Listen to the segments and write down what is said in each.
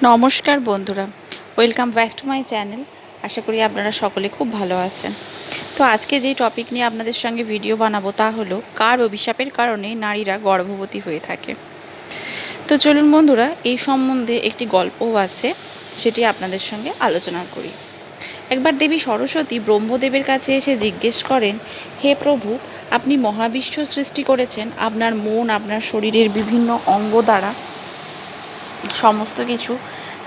নমস্কার বন্ধুরা, welcome back to my channel. আশা করি আপনারা সকলে খুব ভালো আছেন। তো আজকে যে টপিক নিয়ে আপনাদের সঙ্গে ভিডিও বানাবো তা হলো কার অভিশাপের কারণে নারীরা গর্ভবতী হয়ে থাকে। তো চলুন বন্ধুরা, এই সম্বন্ধে একটি গল্পও আছে, সেটি আপনাদের সঙ্গে আলোচনা করি। একবার দেবী সরস্বতী ব্রহ্মদেবের কাছে এসে জিজ্ঞেস করেন, হে প্রভু, আপনি মহাবিশ্ব সৃষ্টি করেছেন আপনার মন, আপনার শরীরের বিভিন্ন অঙ্গ দ্বারা সমস্ত কিছু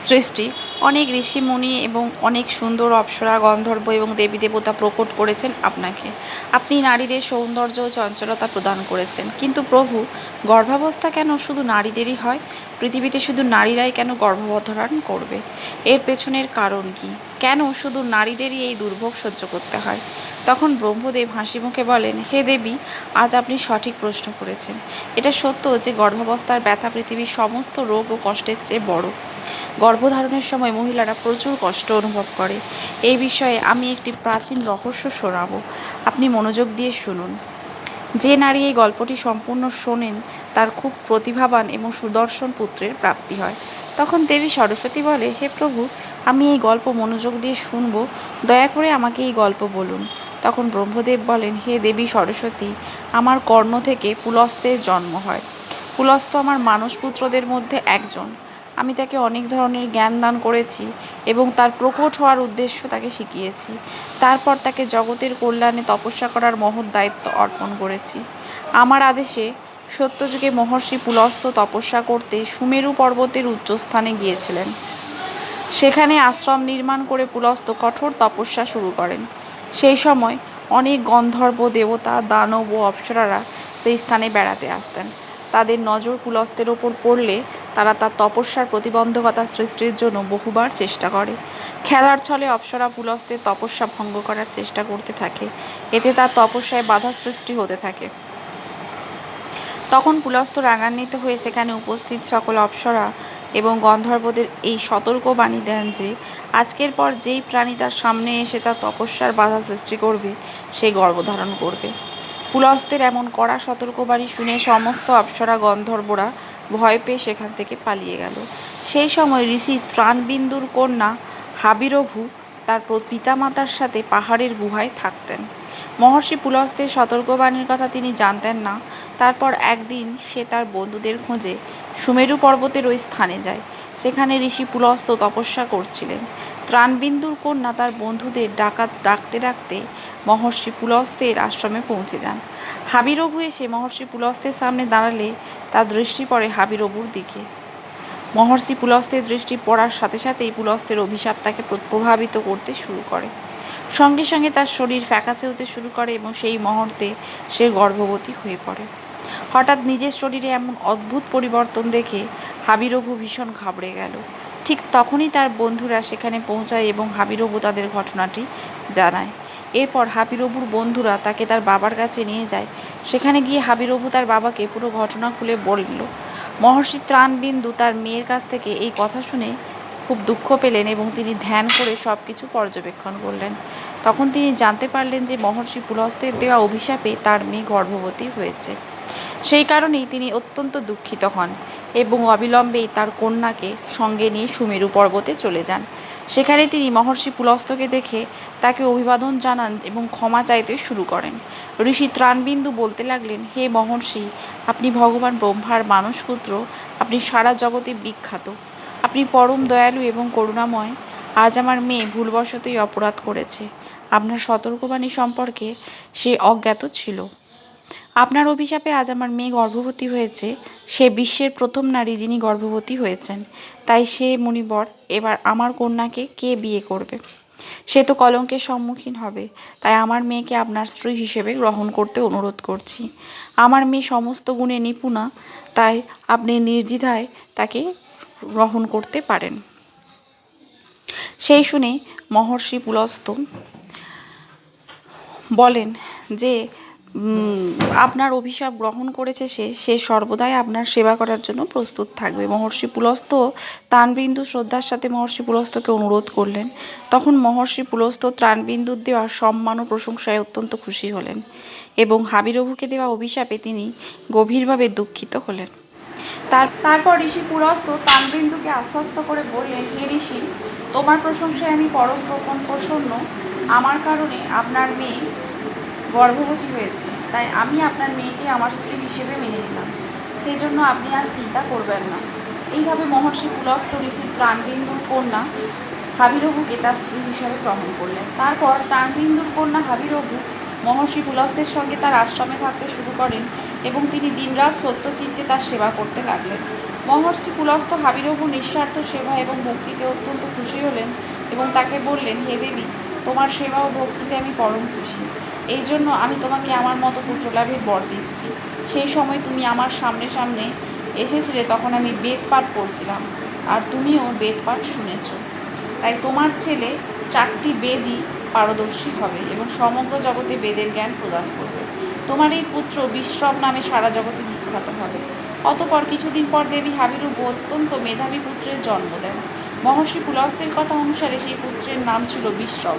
সৃষ্টি। অনেক ঋষিমুনি এবং অনেক সুন্দর অপ্সরা, গন্ধর্ব এবং দেবী দেবতা প্রকট করেছেন আপনাকে। আপনি নারীদের সৌন্দর্য ও চঞ্চলতা প্রদান করেছেন, কিন্তু প্রভু, গর্ভাবস্থা কেন শুধু নারীদেরই হয়? পৃথিবীতে শুধু নারীরাই কেন গর্ভধারণ করবে? এর পেছনের কারণ কি? কেন শুধু নারীদেরই এই দুর্ভোগ সহ্য করতে হয়? তখন ব্রহ্মদেব হাসি মুখে বলেন, হে দেবী, আজ আপনি সঠিক প্রশ্ন করেছেন। এটা সত্য যে গর্ভাবস্থার ব্যথা পৃথিবীর সমস্ত রোগ ও কষ্টের চেয়ে বড়। গর্ভধারণের সময় মহিলারা প্রচুর কষ্ট অনুভব করে। এই বিষয়ে আমি একটি প্রাচীন রহস্য শোনাব, আপনি মনোযোগ দিয়ে শুনুন। যে নারী এই গল্পটি সম্পূর্ণ শোনেন তার খুব প্রতিভাবান এবং সুদর্শন পুত্রের প্রাপ্তি হয়। তখন দেবী সরস্বতী বলে, হে প্রভু, আমি এই গল্প মনোযোগ দিয়ে শুনব, দয়া করে আমাকে এই গল্প বলুন। তখন ব্রহ্মদেব বলেন, হে দেবী সরস্বতী, আমার কর্ণ থেকে পুলস্ত্যের জন্ম হয়। পুলস্ত্য আমার মানসপুত্রদের মধ্যে একজন। আমি তাকে অনেক ধরনের জ্ঞান দান করেছি এবং তার প্রকট হওয়ার উদ্দেশ্য তাকে শিখিয়েছি। তারপর তাকে জগতের কল্যাণে তপস্যা করার মহৎ দায়িত্ব অর্পণ করেছি। আমার আদেশে সত্যযুগে মহর্ষি পুলস্ত্য তপস্যা করতে সুমেরু পর্বতের উচ্চস্থানে গিয়েছিলেন। সেখানে আশ্রম নির্মাণ করে পুলস্ত্য কঠোর তপস্যা শুরু করেন। সেই সময় অনেক গন্ধর্ব, দেবতা, দানব ও অপ্সরারা সেই স্থানে বেড়াতে আসতেন। তাদের নজর পুলস্ত্যের ওপর পড়লে তারা তার তপস্যার প্রতিবন্ধকতা সৃষ্টির জন্য বহুবার চেষ্টা করে। খেলার ছলে অপ্সরা পুলস্ত্যের তপস্যা ভঙ্গ করার চেষ্টা করতে থাকে। এতে তার তপস্যায় বাধা সৃষ্টি হতে থাকে। তখন পুলস্ত্য রাগান্বিত হয়ে সেখানে উপস্থিত সকল অপ্সরা এবং গন্ধর্বদের এই সতর্ক বাণী দেন যে আজকের পর যেই প্রাণী তার সামনে এসে তার তপস্যার বাধা সৃষ্টি করবে সে গর্ভধারণ করবে। পুলস্ত্যের এমন কড়া সতর্কবাণী শুনে সমস্ত অপ্সরা গন্ধর্বরা ভয় পেয়ে সেখান থেকে পালিয়ে গেল। সেই সময় ঋষি ত্রাণবিন্দুর কন্যা হাবিরভু তার পিতামাতার সাথে পাহাড়ের গুহায় থাকতেন। মহর্ষি পুলস্ত্যের সতর্কবাণীর কথা তিনি জানতেন না। তারপর একদিন সে তার বন্ধুদের খোঁজে সুমেরু পর্বতের ওই স্থানে যায়। সেখানে ঋষি পুলস্ত্য তপস্যা করছিলেন। ত্রাণবিন্দুর কন্যা তার বন্ধুদের ডাকতে ডাকতে মহর্ষি পুলস্ত্যের আশ্রমে পৌঁছে যান। হাবিরভু এসে মহর্ষি পুলস্ত্যের সামনে দাঁড়ালে তার দৃষ্টি পড়ে হাবিরভুর দিকে। মহর্ষি পুলস্ত্যের দৃষ্টি পড়ার সাথে সাথেই পুলস্ত্যের অভিশাপ তাকে প্রভাবিত করতে শুরু করে। সঙ্গে সঙ্গে তার শরীর ফ্যাকাশে হতে শুরু করে এবং সেই মুহূর্তে সে গর্ভবতী হয়ে পড়ে। হঠাৎ নিজের শরীরে এমন অদ্ভুত পরিবর্তন দেখে হাবিরভু ভীষণ ঘাবড়ে গেল। ঠিক তখনই তার বন্ধুরা সেখানে পৌঁছায় এবং হাবিরভু তাদের ঘটনাটি জানায়। এরপর হাবিরভুর বন্ধুরা তাকে তার বাবার কাছে নিয়ে যায়। সেখানে গিয়ে হাবিরভু তার বাবাকে পুরো ঘটনা খুলে বলল। মহর্ষি ত্রাণবিন্দু তার মেয়ের কাছ থেকে এই কথা শুনে খুব দুঃখ পেলেন এবং তিনি ধ্যান করে সব কিছু পর্যবেক্ষণ করলেন। তখন তিনি জানতে পারলেন যে মহর্ষি পুলস্ত্যের দেওয়া অভিশাপে তার মেয়ে গর্ভবতী হয়েছে। সেই কারণেই তিনি অত্যন্ত দুঃখিত হন এবং অবিলম্বেই তার কন্যাকে সঙ্গে নিয়ে সুমেরু পর্বতে চলে যান। সেখানে তিনি মহর্ষি পুলস্ত্যকে দেখে তাকে অভিবাদন জানান এবং ক্ষমা চাইতে শুরু করেন। ঋষি ত্রাণবিন্দু বলতে লাগলেন, হে মহর্ষি, আপনি ভগবান ব্রহ্মার মানসপুত্র, আপনি সারা জগতে বিখ্যাত, আপনি পরম দয়ালু এবং করুণাময়। আজ আমার মেয়ে ভুলবশতই অপরাধ করেছে। আপনার সতর্কবাণী সম্পর্কে সে অজ্ঞাত ছিল। আপনার অভিশাপে আজ আমার মেয়ে গর্ভবতী হয়েছে। সে বিশ্বের প্রথম নারী যিনি গর্ভবতী হয়েছেন। তাই সে মুনিবর, এবার আমার কন্যাকে কে বিয়ে করবে? সে তো কলঙ্কের সম্মুখীন হবে। তাই আমার মেয়েকে আপনার স্ত্রী হিসেবে গ্রহণ করতে অনুরোধ করছি। আমার মেয়ে সমস্ত গুণে নিপুণা, তাই আপনি নির্দ্বিধায় তাকে গ্রহণ করতে পারেন। সেই শুনে মহর্ষি পুলস্ত্য বলেন যে আপনার অভিশাপ গ্রহণ করেছে সে সর্বদাই আপনার সেবা করার জন্য প্রস্তুত থাকবে। মহর্ষি পুলস্ত্য ত্রাণবিন্দু শ্রদ্ধার সাথে মহর্ষি পুলস্ত্যকে অনুরোধ করলেন। তখন মহর্ষি পুলস্ত্য ত্রাণবিন্দুর দেওয়া সম্মান ও প্রশংসায় অত্যন্ত খুশি হলেন এবং হাবিরভুকে দেওয়া অভিশাপে তিনি গভীরভাবে দুঃখিত হলেন। তারপর ঋষি পুলস্ত্য তানবিন্দুকে আশ্বস্ত করে বললেন, হে ঋষি, তোমার প্রশংসায় আমি পরম প্রসন্ন। আমার কারণে আপনার মেয়ে গর্ভবতী হয়েছে, তাই আমি আপনার মেয়েকে আমার স্ত্রী হিসেবে মেনে নিলাম। সেই জন্য আপনি আর চিন্তা করবেন না। এইভাবে মহর্ষি পুলস্ত্য ঋষি ত্রাণবিন্দুর কন্যা হাবিরভুকে তার স্ত্রী হিসেবে গ্রহণ করলেন। তারপর ত্রাণবিন্দুর কন্যা হাবিরভু মহর্ষি পুলস্ত্যের সঙ্গে তার আশ্রমে থাকতে শুরু করেন এবং তিনি দিনরাত সত্যচিত্তে তার সেবা করতে লাগলেন। মহর্ষি পুলস্ত্য হাবিরভুর নিঃস্বার্থ সেবা এবং ভক্তিতে অত্যন্ত খুশি হলেন এবং তাকে বললেন, হে দেবী, তোমার সেবা ও ভক্তিতে আমি পরম খুশি। এই জন্য আমি তোমাকে আমার মতো পুত্রলাভের বর দিচ্ছি। সেই সময় তুমি আমার সামনে সামনে এসেছিলে, তখন আমি বেদ পাঠ করছিলাম, আর তুমিও বেদ পাঠ শুনেছ। তাই তোমার ছেলে 4টি বেদই পারদর্শী হবে এবং সমগ্র জগতে বেদের জ্ঞান প্রদান করবে। তোমার এই পুত্র বিশ্রব নামে সারা জগতে বিখ্যাত হবে। অতপর কিছুদিন পর দেবী হাবিরভু অত্যন্ত মেধাবী পুত্রের জন্ম দেন। মহর্ষি পুলস্ত্যের কথা অনুসারে সেই পুত্রের নাম ছিল বিশ্রব।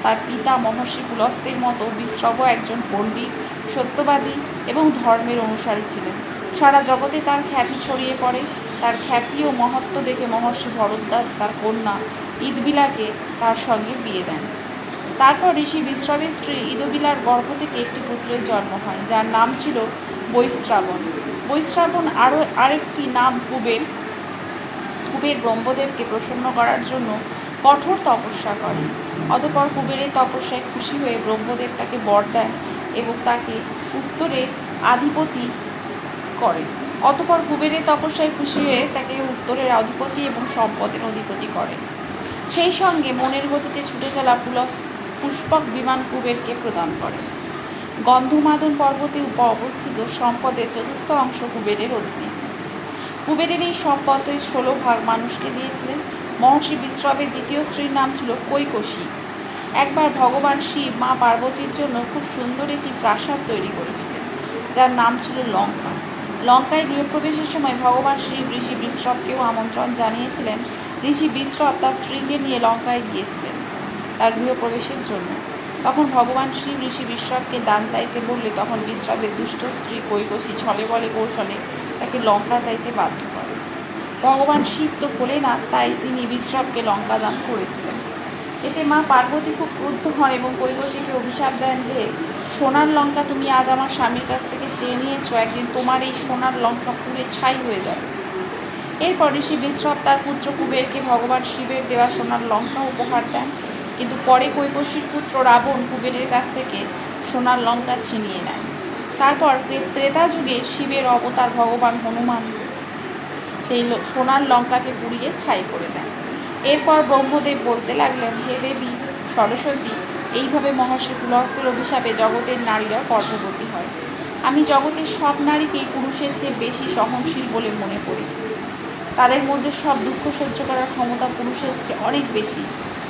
তার পিতা মহর্ষি পুলস্ত্যের মতো বিশ্রবও একজন পণ্ডিত, সত্যবাদী এবং ধর্মের অনুসারী ছিলেন। সারা জগতে তার খ্যাতি ছড়িয়ে পড়ে। তার খ্যাতি ও মহত্ব দেখে মহর্ষি ভরদ্বাজ তার কন্যা ইদবিলাকে তার সঙ্গে বিয়ে দেন। তারপর ঋষি বিশ্রবের স্ত্রী ইদবিলার গর্ভ থেকে একটি পুত্রের জন্ম হয়, যার নাম ছিল বৈশ্রাবণ। বৈশ্রাবণ আরেকটি নাম কুবের। কুবের ব্রহ্মদেবকে প্রসন্ন করার জন্য কঠোর তপস্যা করেন। অতঃপর কুবেরের তপস্যায় খুশি হয়ে ব্রহ্মদেব তাকে বর দেন এবং তাকে উত্তরের অধিপতি করেন। অতঃপর কুবেরের তপস্যায় খুশি হয়ে তাকে উত্তরের অধিপতি এবং সম্পদের অধিপতি করেন। সেই সঙ্গে মনের গতিতে ছুটে চলা পুষ্পক বিমান কুবেরকে প্রদান করেন। গন্ধমাদন পর্বতে অবস্থিত সম্পদের 4র্থ অংশ কুবেরের অধীনে। কুবেরের এই সম্পদের 16 ভাগ মানুষকে দিয়েছিলেন। মহর্ষি বিশ্রবের দ্বিতীয় স্ত্রীর নাম ছিল কৈকসী। একবার ভগবান শিব মা পার্বতীর জন্য খুব সুন্দর একটি প্রাসাদ তৈরি করেছিলেন, যার নাম ছিল লঙ্কা। লঙ্কায় গৃহপ্রবেশের সময় ভগবান শিব ঋষি বিশ্রবকেও আমন্ত্রণ জানিয়েছিলেন। ঋষি বিশ্রব তার স্ত্রীকে নিয়ে লঙ্কায় গিয়েছিলেন তার গৃহপ্রবেশের জন্য। তখন ভগবান শিব ঋষি বিশ্রবকে দান চাইতে বললে তখন বিশ্রবের দুষ্ট স্ত্রী কৈকসী ছলে বলে কৌশলে তাকে লঙ্কা চাইতে বাধ্য করেন। ভগবান শিব তো ভোলেনাথ, তাই তিনি বিশ্রবকে লঙ্কা দান করেছিলেন। এতে মা পার্বতী খুব ক্রুদ্ধ হন এবং কৈকসীকে অভিশাপ দেন যে, সোনার লঙ্কা তুমি আজ আমার স্বামীর কাছ থেকে চেয়ে নিয়েছ, একদিন তোমার এই সোনার লঙ্কা পুড়ে ছাই হয়ে যাবে। এরপর ঋষি বিশ্রব তার পুত্র কুবেরকে ভগবান শিবের দেওয়া সোনার লঙ্কা উপহার দেন, কিন্তু পরে কৈকসীর পুত্র রাবণ কুবেরের কাছ থেকে সোনার লঙ্কা ছিনিয়ে নেয়। তারপর ত্রেতা যুগে শিবের অবতার ভগবান হনুমান সেই সোনার লঙ্কাকে পুড়িয়ে ছাই করে দেন। এরপর ব্রহ্মদেব বলতে লাগলেন, হে দেবী সরস্বতী, এইভাবে মহর্ষি পুলস্ত্যের অভিশাপে জগতের নারীরা গর্ভবতী হয়। আমি জগতের সব নারীকেই পুরুষের চেয়ে বেশি সহনশীল বলে মনে করি। তাদের মধ্যে সব দুঃখ সহ্য করার ক্ষমতা পুরুষের চেয়ে অনেক বেশি।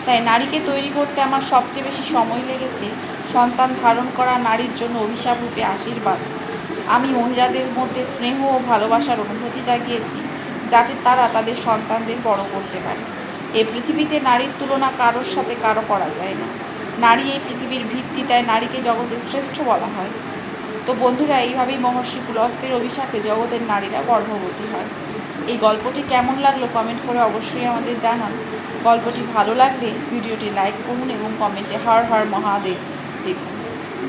তাই নারীকে তৈরি করতে আমার সবচেয়ে বেশি সময় লেগেছে। সন্তান ধারণ করা নারীর জন্য অভিশাপ রূপে আশীর্বাদ। আমি মহিলাদের মধ্যে স্নেহ ও ভালোবাসার অনুভূতি জাগিয়েছি, যাতে তারা তাদের সন্তানদের বড় করতে পারে। এই পৃথিবীতে নারীর তুলনা কারোর সাথে কারো করা যায় না। নারী এই পৃথিবীর ভিত্তি, তাই নারীকে জগতের শ্রেষ্ঠ বলা হয়। তো বন্ধুরা, এইভাবেই মহর্ষি পুলস্ত্যের অভিশাপে জগতের নারীরা গর্ভবতী হয়। এই গল্পটি কেমন লাগলো কমেন্ট করে অবশ্যই আমাদের জানান। গল্পটি ভালো লাগলে ভিডিওটি লাইক করুন এবং কমেন্টে হর হর মহাদেব দেখুন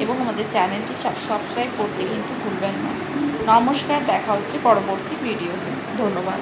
এবং আমাদের চ্যানেলটি সাবস্ক্রাইব করতে কিন্তু ভুলবেন না। নমস্কার, দেখা হচ্ছে পরবর্তী ভিডিওতে। ধন্যবাদ।